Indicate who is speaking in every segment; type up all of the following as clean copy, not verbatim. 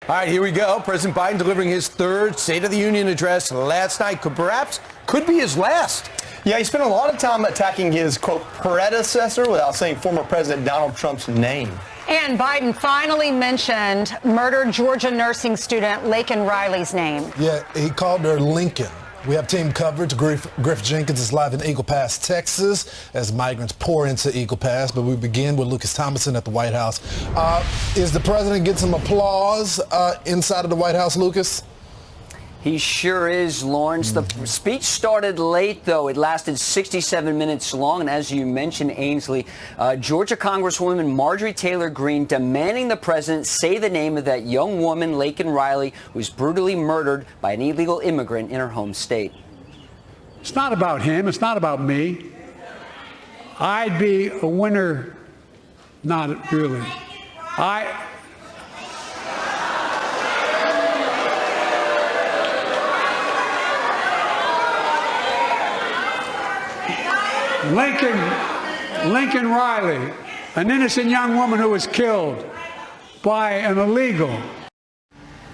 Speaker 1: All right, here we go. President Biden delivering his third State of the Union address last night. Could be his last.
Speaker 2: Yeah, he spent a lot of time attacking his, quote, predecessor without saying former President Donald Trump's name.
Speaker 3: And Biden finally mentioned murdered Georgia nursing student Laken Riley's name.
Speaker 4: Yeah, he called her Lincoln. We have team coverage. Griff Jenkins is live in Eagle Pass, Texas, as migrants pour into Eagle Pass. But we begin with Lucas Thomason at the White House. Is the president getting some applause inside of the White House, Lucas?
Speaker 5: He sure is, Lawrence. The speech started late, though. It lasted 67 minutes long. And as you mentioned, Ainsley, Georgia Congresswoman Marjorie Taylor Greene demanding the president say the name of that young woman, Laken Riley, who was brutally murdered by an illegal immigrant in her home state.
Speaker 6: It's not about him. It's not about me. I'd be a winner. Not really. Laken Riley, an innocent young woman who was killed by an illegal.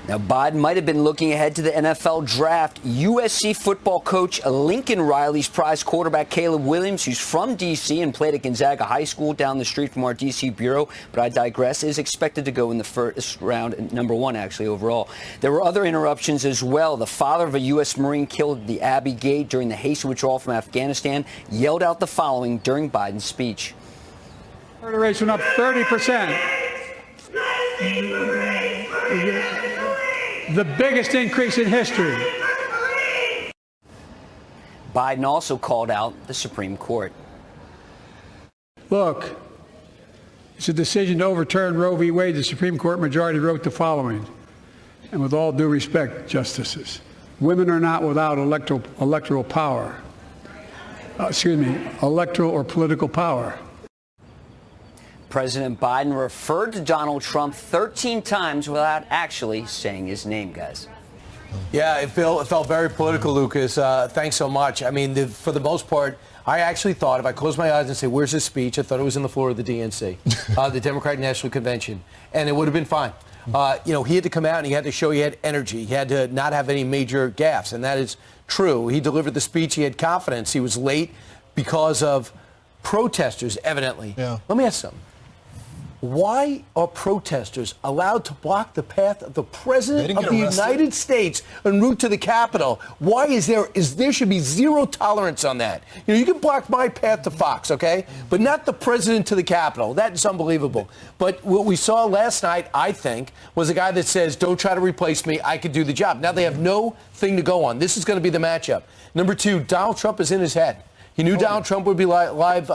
Speaker 5: Now, Biden might have been looking ahead to the NFL draft. USC football coach Lincoln Riley's prize quarterback Caleb Williams, who's from D.C. and played at Gonzaga High School down the street from our D.C. bureau, but I digress, is expected to go in the first round, number one, actually, overall. There were other interruptions as well. The father of a U.S. Marine killed at the Abbey Gate during the hasty withdrawal from Afghanistan yelled out the following during Biden's speech.
Speaker 6: Murder rate went up 30%. The biggest increase in history.
Speaker 5: Biden also called out the Supreme Court.
Speaker 6: Look, it's a decision to overturn Roe v. Wade. The Supreme Court majority wrote the following, and with all due respect, justices, women are not without electoral power. Electoral or political power.
Speaker 5: President Biden referred to Donald Trump 13 times without actually saying his name, guys.
Speaker 1: Yeah, it felt very political, Lucas. Thanks so much. I mean, for the most part, I actually thought, if I close my eyes and say, where's his speech? I thought it was in the floor of the DNC, the Democratic National Convention, and it would have been fine. He had to come out and he had to show he had energy. He had to not have any major gaffes, and that is true. He delivered the speech. He had confidence. He was late because of protesters, evidently.
Speaker 4: Yeah.
Speaker 1: Let me ask something. Why are protesters allowed to block the path of the President of the United States en route to the Capitol? Why is there should be zero tolerance on that? You can block my path to Fox, okay? But not the President to the Capitol. That is unbelievable. But what we saw last night, I think, was a guy that says, don't try to replace me. I could do the job. Now they have no thing to go on. This is going to be the matchup. Number two, Donald Trump is in his head. He knew Donald Trump would be live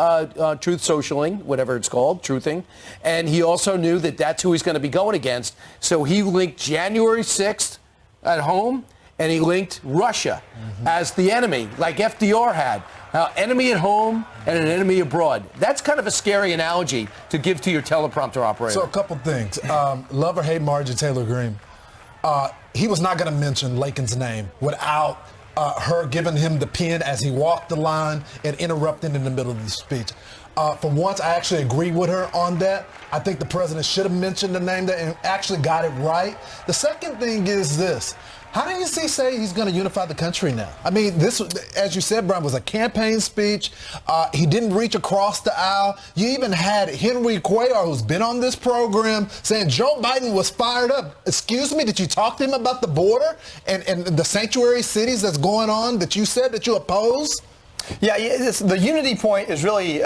Speaker 1: truth socialing, whatever it's called, truthing. And he also knew that that's who he's going to be going against. So he linked January 6th at home, and he linked Russia as the enemy, like FDR had. Enemy at home and an enemy abroad. That's kind of a scary analogy to give to your teleprompter operator.
Speaker 4: So a couple things. Love or hate Marjorie Taylor Greene. He was not going to mention Laken's name without her giving him the pen as he walked the line and interrupting in the middle of the speech. For once, I actually agree with her on that. I think the president should have mentioned the name and actually got it right. The second thing is this. How do you say he's going to unify the country now? I mean, this, as you said, Brian, was a campaign speech. He didn't reach across the aisle. You even had Henry Cuellar, who's been on this program, saying Joe Biden was fired up. Excuse me, did you talk to him about the border and the sanctuary cities that's going on that you said that you oppose?
Speaker 2: Yeah, the unity point is really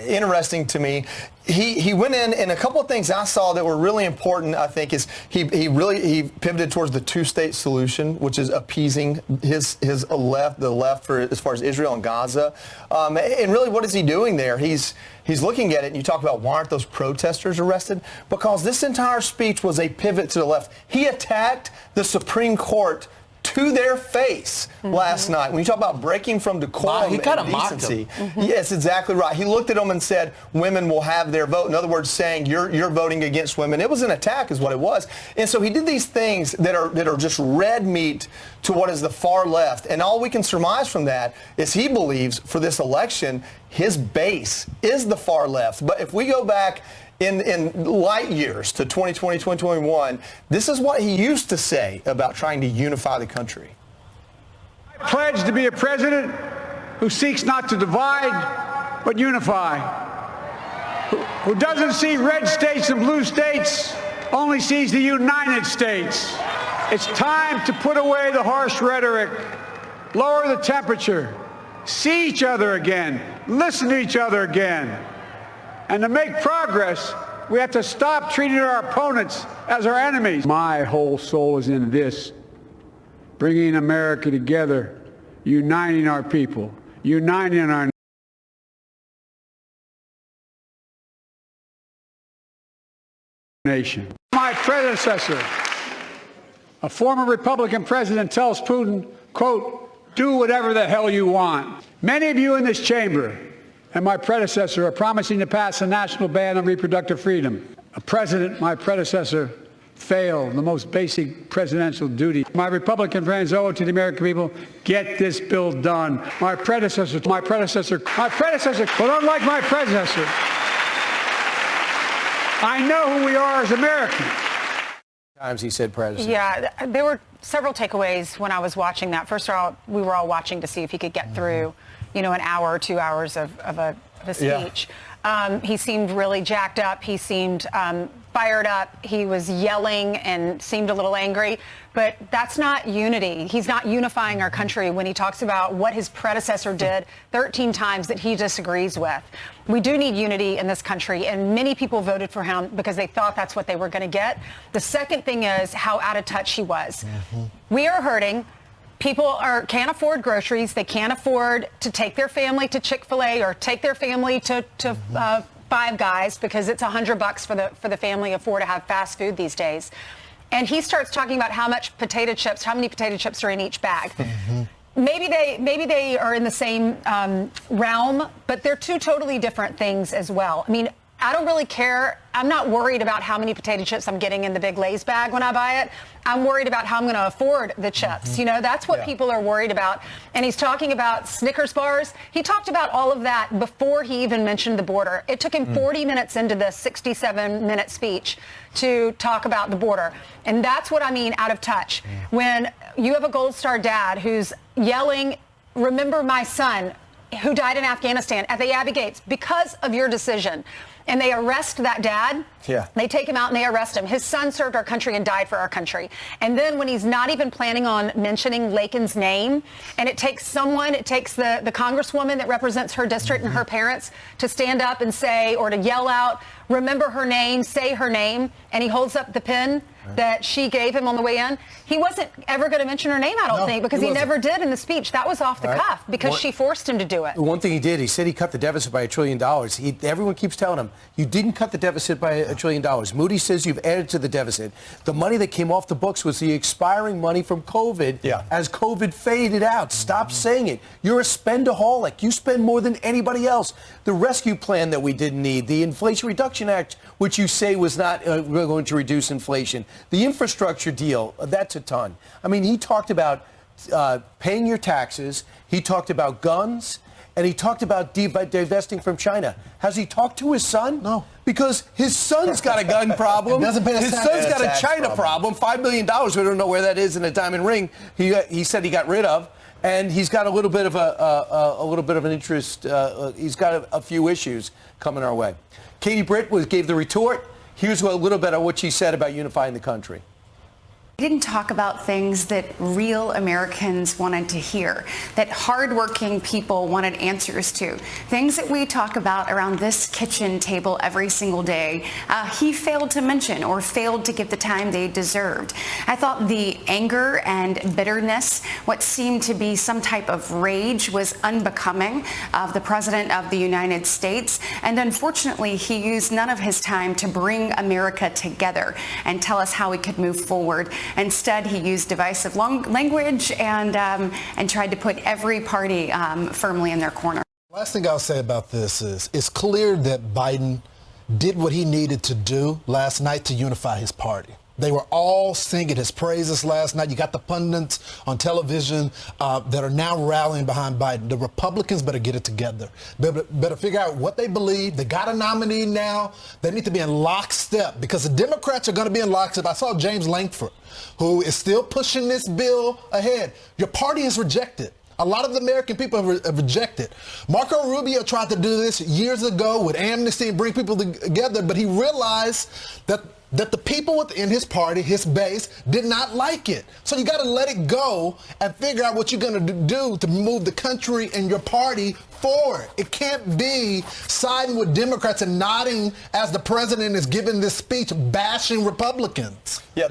Speaker 2: interesting to me. He went in, and a couple of things I saw that were really important, I think, is he pivoted towards the two-state solution, which is appeasing the left for as far as Israel and Gaza. And really, what is he doing there? He's looking at it, and you talk about why aren't those protesters arrested? Because this entire speech was a pivot to the left. He attacked the Supreme Court to their face last night. When you talk about breaking from decorum
Speaker 1: He kind of
Speaker 2: and
Speaker 1: mocked
Speaker 2: decency,
Speaker 1: them.
Speaker 2: yes, exactly right. He looked at them and said, women will have their vote. In other words, saying you're voting against women. It was an attack is what it was. And so he did these things that are just red meat to what is the far left. And all we can surmise from that is he believes for this election, his base is the far left. But if we go back in light years to 2020, 2021, this is what he used to say about trying to unify the country.
Speaker 6: I pledge to be a president who seeks not to divide, but unify. Who doesn't see red states and blue states, only sees the United States. It's time to put away the harsh rhetoric, lower the temperature, see each other again, listen to each other again. And to make progress, we have to stop treating our opponents as our enemies. My whole soul is in this, bringing America together, uniting our people, uniting our nation. My predecessor, a former Republican president, tells Putin, quote, do whatever the hell you want. Many of you in this chamber and my predecessor are promising to pass a national ban on reproductive freedom. A president, my predecessor, failed the most basic presidential duty. My Republican friends owe it to the American people, get this bill done. My predecessor, but unlike my predecessor, I know who we are as Americans.
Speaker 1: Times he said president.
Speaker 3: Yeah, there were several takeaways when I was watching that. First of all, we were all watching to see if he could get through, an hour or 2 hours of a speech. Yeah. He seemed really jacked up. He seemed fired up. He was yelling and seemed a little angry. But that's not unity. He's not unifying our country when he talks about what his predecessor did 13 times that he disagrees with. We do need unity in this country, and many people voted for him because they thought that's what they were going to get. The second thing is how out of touch he was. We are hurting. People can't afford groceries. They can't afford to take their family to Chick-fil-A or take their family to Five Guys because it's $100 for the family of four to have fast food these days. And he starts talking about how many potato chips are in each bag. Maybe they are in the same realm, but they're two totally different things as well. I mean, I don't really care. I'm not worried about how many potato chips I'm getting in the big Lay's bag when I buy it. I'm worried about how I'm going to afford the chips. That's what people are worried about. And he's talking about Snickers bars. He talked about all of that before he even mentioned the border. It took him 40 minutes into the 67-minute speech to talk about the border. And that's what I mean, out of touch. When you have a Gold Star dad who's yelling, remember my son who died in Afghanistan at the Abbey Gates because of your decision. And they arrest that dad. Yeah. They take him out and they arrest him. His son served our country and died for our country. And then when he's not even planning on mentioning Lakin's name, and it takes the congresswoman that represents her district and her parents to stand up and say, or to yell out, remember her name, say her name, and he holds up the pen that she gave him on the way in. He wasn't ever going to mention her name, I don't think, because he never did in the speech. That was off the cuff because she forced him to do it.
Speaker 1: One thing he did, he said he cut the deficit by $1 trillion. Everyone keeps telling him, you didn't cut the deficit by $1 trillion. Moody says you've added to the deficit. The money that came off the books was the expiring money from COVID as COVID faded out. Stop saying it. You're a spendaholic. You spend more than anybody else. The rescue plan that we didn't need, the Inflation Reduction Act, which you say was not going to reduce inflation, the infrastructure deal, that's a ton. I mean, he talked about paying your taxes. He talked about guns. And he talked about divesting from China. Has he talked to his son? No. Because his son's got a gun problem. His son's got a China problem. $5 million. We don't know where that is in a diamond ring. He said he got rid of. And he's got a little bit of an interest. He's got a few issues coming our way. Katie Britt gave the retort. Here's a little bit of what she said about unifying the country.
Speaker 7: He didn't talk about things that real Americans wanted to hear, that hardworking people wanted answers to, things that we talk about around this kitchen table every single day. He failed to mention or failed to give the time they deserved. I thought the anger and bitterness, what seemed to be some type of rage, was unbecoming of the President of the United States. And unfortunately, he used none of his time to bring America together and tell us how we could move forward. Instead, he used divisive language and tried to put every party firmly in their corner.
Speaker 4: Last thing I'll say about this is it's clear that Biden did what he needed to do last night to unify his party. They were all singing his praises last night. You got the pundits on television that are now rallying behind Biden. The Republicans better get it together. Better figure out what they believe. They got a nominee now. They need to be in lockstep because the Democrats are going to be in lockstep. I saw James Langford, who is still pushing this bill ahead. Your party is rejected. A lot of the American people have rejected. Marco Rubio tried to do this years ago with amnesty and bring people together, but he realized that the people within his party, his base, did not like it. So you got to let it go and figure out what you're going to do to move the country and your party forward. It can't be siding with Democrats and nodding as the president is giving this speech bashing Republicans.
Speaker 2: Yeah.